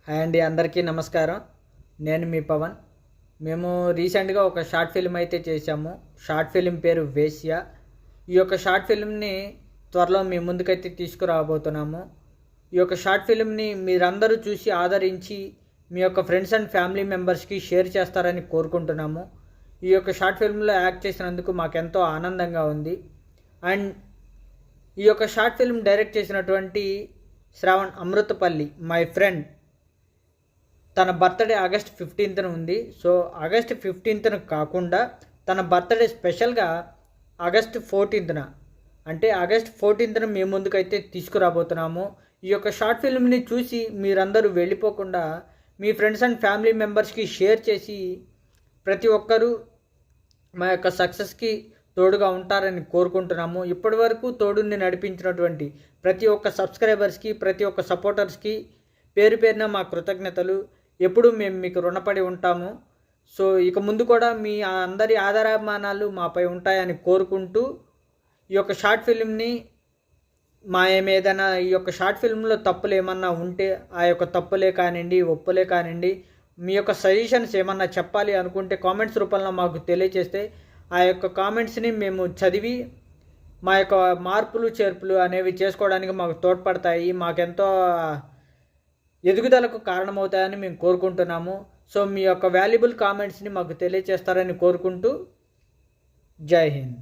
Hi అండి, అందరికీ నమస్కారం. నేను మీ పవన్. మేము రీసెంట్గా ఒక షార్ట్ ఫిల్మ్ అయితే చేశాము. షార్ట్ ఫిల్మ్ పేరు వేశ్య. ఈ యొక్క షార్ట్ ఫిల్మ్ని త్వరలో మీ ముందుకైతే తీసుకురాబోతున్నాము. ఈ యొక్క షార్ట్ ఫిల్మ్ని మీరందరూ చూసి ఆదరించి మీ యొక్క ఫ్రెండ్స్ అండ్ ఫ్యామిలీ మెంబర్స్కి షేర్ చేస్తారని కోరుకుంటున్నాము. ఈ యొక్క షార్ట్ ఫిల్మ్లో యాక్ట్ చేసినందుకు మాకెంతో ఆనందంగా ఉంది. అండ్ ఈ యొక్క షార్ట్ ఫిల్మ్ డైరెక్ట్ చేసినటువంటి శ్రావణ్ అమృతపల్లి మై ఫ్రెండ్, తన బర్త్డే ఆగస్ట్ 15న ఉంది. సో ఆగస్ట్ 15న కాకుండా తన బర్త్డే స్పెషల్గా ఆగస్ట్ 14న, అంటే ఆగస్ట్ 14న మీ ముందుకైతే తీసుకురాబోతున్నాము. ఈ యొక్క షార్ట్ ఫిల్మ్ని చూసి మీరందరూ వెళ్ళిపోకుండా మీ ఫ్రెండ్స్ అండ్ ఫ్యామిలీ మెంబర్స్కి షేర్ చేసి ప్రతి ఒక్కరూ మా యొక్క సక్సెస్కి తోడుగా ఉంటారని కోరుకుంటున్నాము. ఇప్పటి వరకు తోడుని నడిపించినటువంటి ప్రతి ఒక్క సబ్స్క్రైబర్స్కి, ప్రతి ఒక్క సపోర్టర్స్కి పేరు పేరున మా కృతజ్ఞతలు. ఎప్పుడు మేము మీకు రుణపడి ఉంటాము. సో ఇక ముందు కూడా మీ అందరి ఆదరాభిమానాలు మాపై ఉంటాయని కోరుకుంటూ ఈ యొక్క షార్ట్ ఫిల్మ్ని ఏదైనా ఈ యొక్క షార్ట్ ఫిల్మ్లో తప్పులు ఏమన్నా ఉంటే ఆ యొక్క తప్పులే కానివ్వండి, ఒప్పులే కానివ్వండి, మీ యొక్క సజెషన్స్ ఏమన్నా చెప్పాలి అనుకుంటే కామెంట్స్ రూపంలో మాకు తెలియజేస్తే ఆ యొక్క కామెంట్స్ని మేము చదివి మా యొక్క మార్పులు చేర్పులు అనేవి చేసుకోవడానికి మాకు తోడ్పడతాయి, మాకెంతో ఎదుగుదలకు కారణమవుతాయని మేము కోరుకుంటున్నాము. సో మీ యొక్క వాల్యుబుల్ కామెంట్స్ని మాకు తెలియజేస్తారని కోరుకుంటూ జై హింద్.